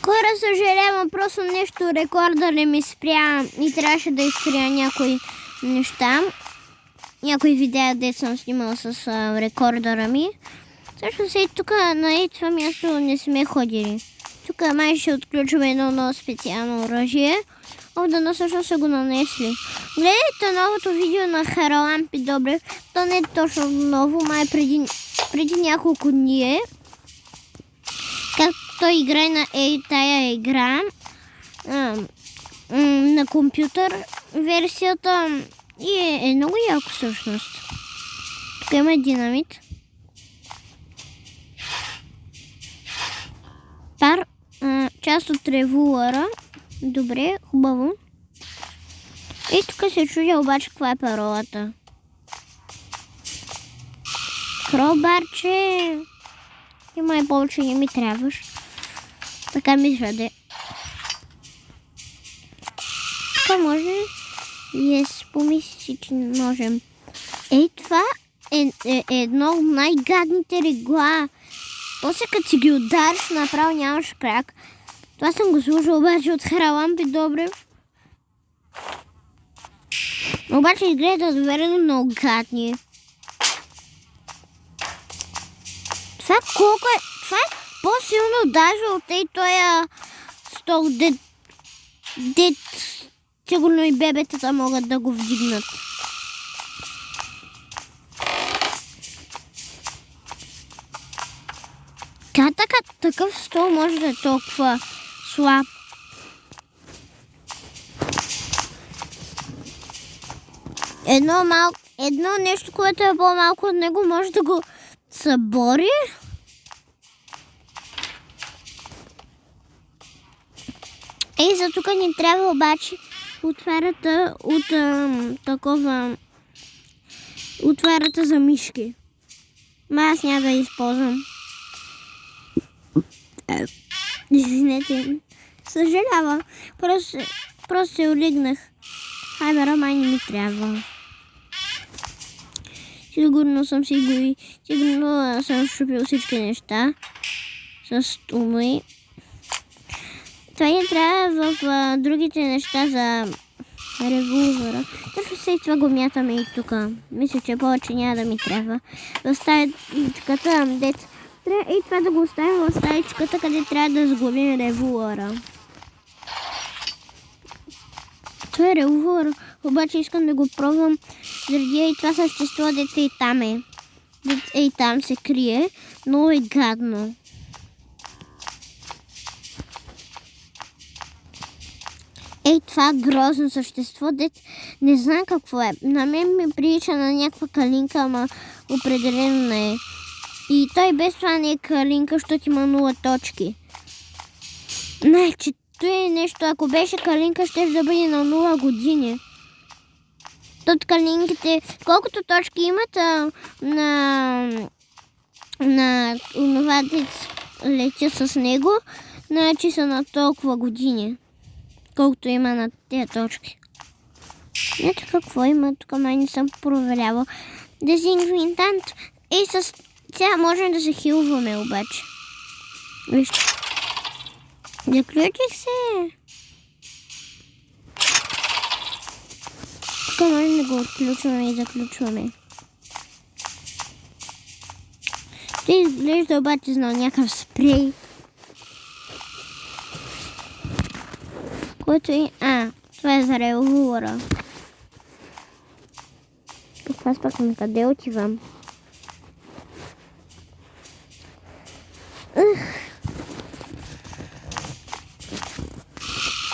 Хора, съжалявам, просто нещо рекорда не ми спря и трябваше да изтрия някои неща. Някои видеа, де съм снимала с рекордера ми. Също се и тук на това място не сме ходили. Тук май ще отключваме едно много специално оръжие. Да също са го нанесли. Гледайте новото видео на Харалампи Добрев. То не е точно ново, май преди няколко дни е. Как той играе на тая игра на компютър версията и е много яко всъщност. Тук има динамит. Част от револвера. Добре, хубаво. И тук се чудя обаче каква е паролата. Кробарче. И май повече не ми трябваш. Така мисля, де. Така може. Помисли, че не можем. Това е едно от най-гадните регла. После като си ги удариш, направо нямаш крак. Това съм го слушал обаче от Харалампи Добрев. Обаче изглежда доверено много гадни. Това колко е... Това е по-силно даже от тоя стол, дет сигурно и бебетата могат да го вдигнат. Такъв стол може да е толкова слаб. Едно нещо, което е по-малко от него, може да го събори. За тук ни трябва обаче отварята от отварята за мишки. Аз няма да използвам. Извинете, съжалявам. Просто се улигнах. Хайбера, май не ми трябва. Сигурно съм сигурно съм щупил всички неща с умой. Това ни трябва в другите неща за револвера. Точно се и това го мятаме и тук. Мисля, че повече няма да ми трябва. Да стаечката, дет. Трябва и това да го оставим в стаечката, къде трябва да сгорим револвера. Това е револвер, обаче искам да го пробвам, заради и това същество, дете и там е. Дете и там се крие, но е гадно. Това грозно същество, дет не знам какво е. На мен ми прилича на някаква калинка, ама определено не е. И той без това не е калинка, защото има 0 точки. Значи, това е нещо, ако беше калинка, ще да бъде на 0 години. От калинките, колкото точки имат на онова летят с него, значи са на толкова години. Колкото има на тези точки. Ето какво има, тук май не съм проверявал. Дезинфинтант. Сега можем да се хилваме обаче. Вижте. Заключих се. Тук можем да го отключваме и заключваме. Те изглежда обаче знал някакъв спрей. Който е... това е за револвера. Аз пък на къде отивам?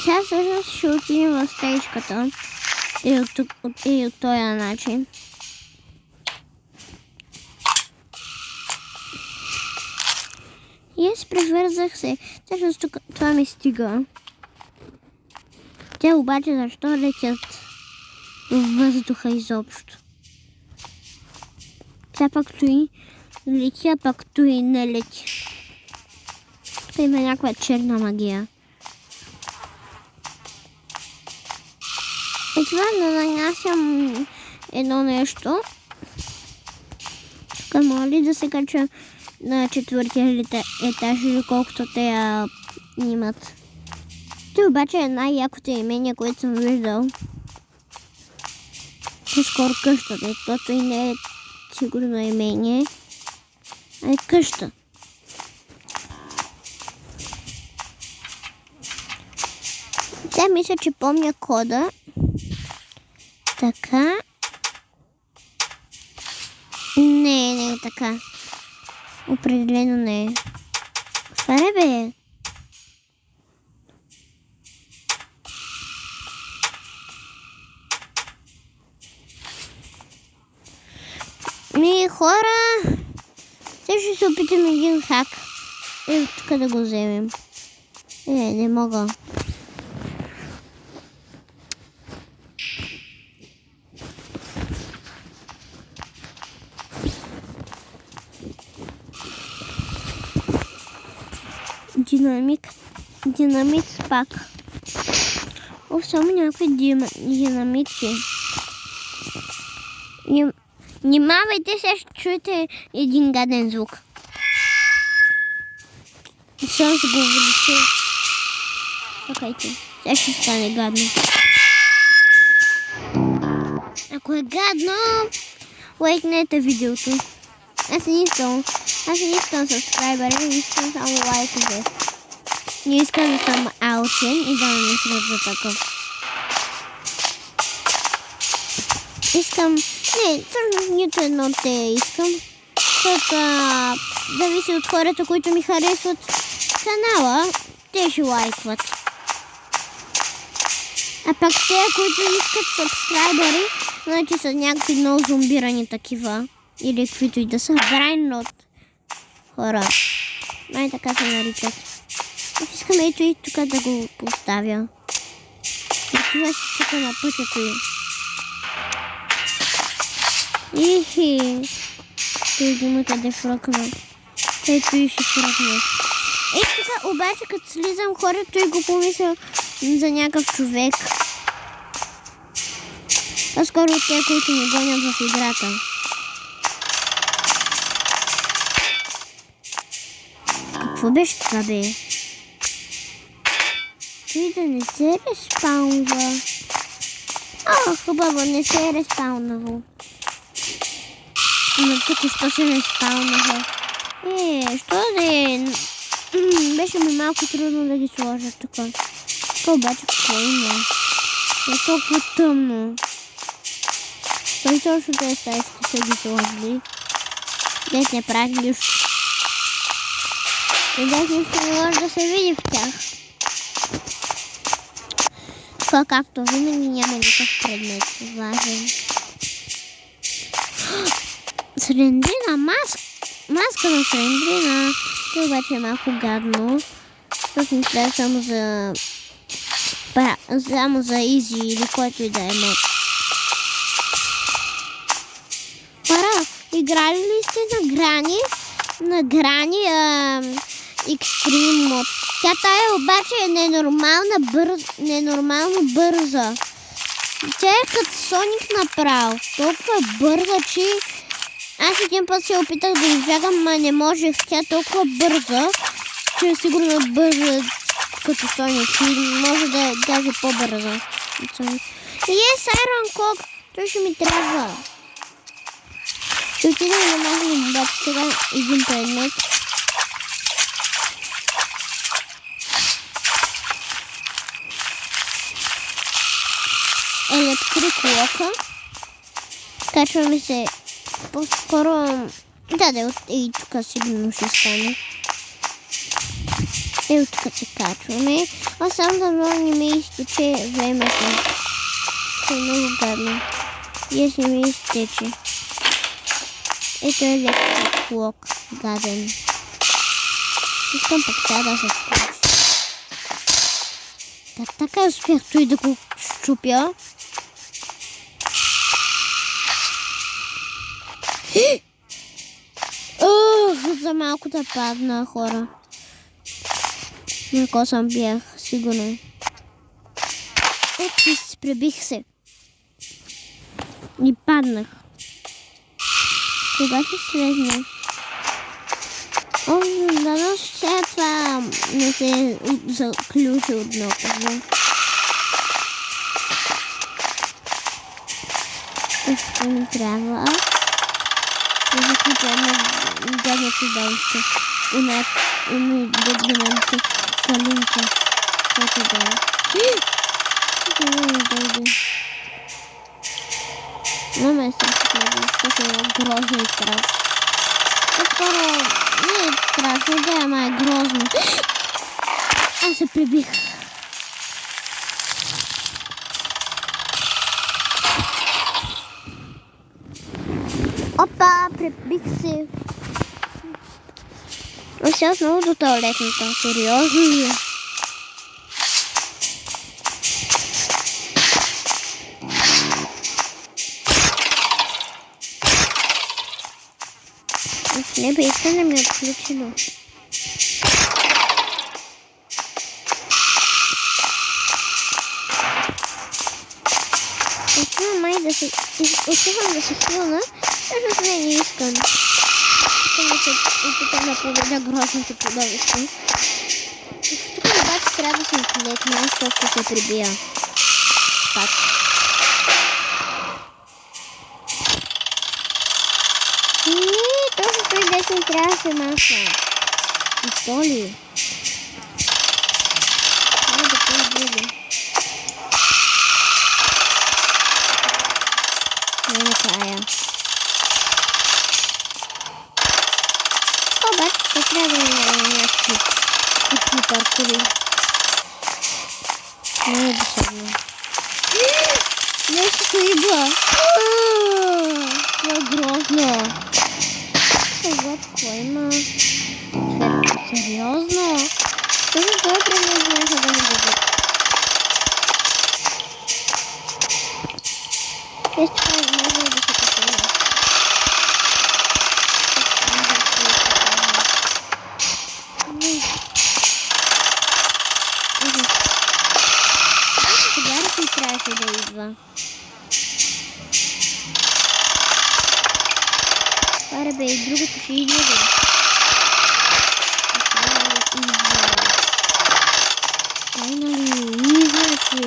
Сега всъщност ще отидем в стаичката. И от този начин. И аз превързах се. Всъщност тук това ми стига. Те обаче защо летят в въздуха изобщо? Тя пък той лети, а пък той не лети. Тук има някаква черна магия. И това да нанасям едно нещо. Тук моля ли да се кача на 4-тия етаж или колкото те имат. Той обаче е най-якото имение, което съм виждал. По-скоро къща, защото и не е сигурно имение, а е къща. Сега мисля, че помня кода. Така. Не е така. Определено не е. Това е, бе. Хора, сега ще се опитам един хак. Тук да го вземем. Не мога. Динамит пак. Само някакви динамити. Внимавайте, сега ще чуете един гаден звук. Само се го увеличи. Чакайте, сега ще стане гадно. Ако е гадно, лайкнете видеото. Аз не искам сабскрайбъри, не искам само лайкове. Не искам да съм аутен и да ме мислят за такъв. Искам... Не, всъщност нито едно от те искам. Защото зависи от хората, които ми харесват канала, те ще лайкват. А пак те, които искат сабскрайбъри, значи са някакви много зомбирани такива. Или каквито и да са. Брайнот хора. Май така се наричат. Искаме ето и тук да го поставя. Такива си тук на пътето им. Ихи. Той го има къде фръкна. Ето и ще фръкне. Тук обаче като слизам хора, той го помисля за някакъв човек. По-скоро от те, които ни гонят в играта. Какво беше това, бе? Той да не се респаунва. Хубаво, не се е респаунвало. Но тук що се респаунва. Що да е? Беше ми малко трудно да ги сложа тук. Тук обаче какво има? Е толкова тъмно. Той точно тези стаи са ги сложили. Дет не прави нищо. И дет нищо не може да се види в тях. Тук както винаги няма никакъв предмет важен. Срендрина, маска на срендрина. Това обаче е малко гадно. Защото ми трябва само за изи или който и да е мод. Хора, играли ли сте на грани? На грани Extreme мод. Тя тая обаче е ненормално бърза. Тя е като Соник направо. Толкова бърза, че аз един път се опитах да избягам, но не можех. Тя е толкова бърза, че е сигурно бърза като Соник и може да е даже по-бърза. Iron Cock, той ще ми трябва. Ще отидем на магазин, обаче сега един предмет. Електрик лока. Качваме се по-скоро... Да, и тук сигурно ще стане. Тук се качваме. Само да много не ме изтече времето. Това е много гадно. И аз не ме изтече. Ето е електрик лок. Гаден. Искам пък сега да се включи. Така успях той да го щупя. За малко да падна, хора. На косъм бях, сигурно. Пребих се. И паднах. Кога ще слезна? Дано след това не се заключи отново. Какво ми трябва? Да заключа една гадна чудовище. Уми дебдемените калинка. Което да е. Не ми дойде. Но ме страшно, защото е грозно и страшно. По-скоро не е страшно, да, ама е грозно. Аз се прибих. Опа, прибих се. А сега отново до тоалетната. Сериозно ли е? Не бе, искам да ми е отключено. Искам май да се... Искам да се хилна, защото не искам. Искам да се опитам да победя грозното чудовище. Тук обаче трябва да съм клетна, защото се прибия. Пак. Точно той десен трябва да се махна. И то ли? Трябва да по-други. Не накрая. Обаче ще трябва да има някакви скучни паркови. Не е досадно. Нещо идва. Това е грозно. Какво има? Сериозно? Точно това предназначено да ми дадат. Нещо това може да се купува. Сега ли трябваше да идва? Аре бе, и другото ще идва. Finally, значи.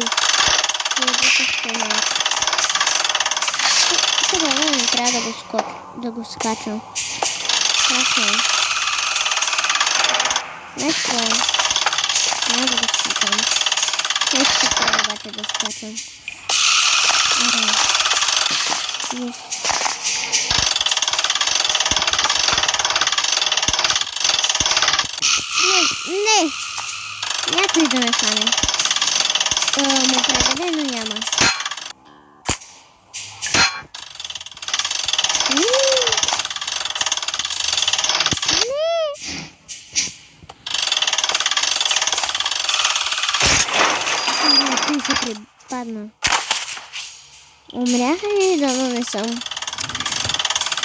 Сега не трябва да го скачам. Страшно е. Нещо. Няма да го скачам. Нещо трябва обаче да скачам. Аре. Не! Някой да ме фане. Определено няма. Не! Той се припадна. Умрях ли? Дано не съм.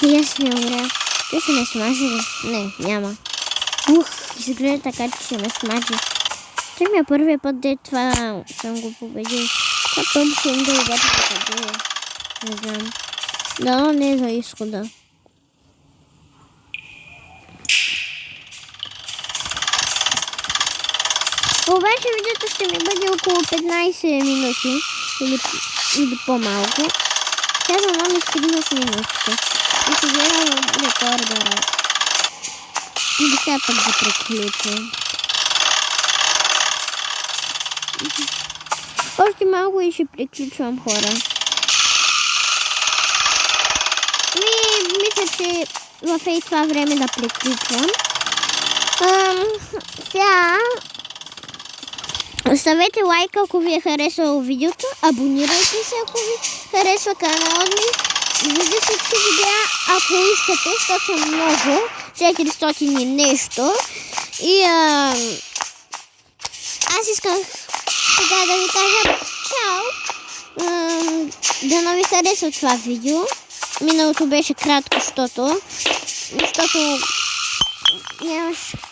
И аз не умрях. Той ще ме смажи ли? Не, няма. Изглежда така, че ще ме смажи. Това ми е първия път, де това съм го победил. Това пъм ще им да обаче да къде е. Не знам. Дано не е за изхода. Обаче видеото ще ми бъде около 15 минути. Или по-малко. Тя за много стигнах минутите. И ще гледам рекордера. И сега пък да приключа. Още малко и ще приключвам, хора. Мисля, че в това време да приключвам. Сега оставете лайк, ако ви е харесало видеото. Абонирайте се, ако ви харесва каналът ми. Вижда всички видеа, ако искате, защото съм много. 400 и нещо. И аз искам сега да ви кажа чао. Да не ви харесва това видео. Миналото беше кратко, защото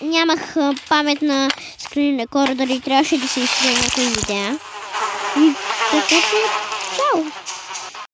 нямах памет на скрин рекордър и трябваше да се изтрия някои видеа. И така че чао!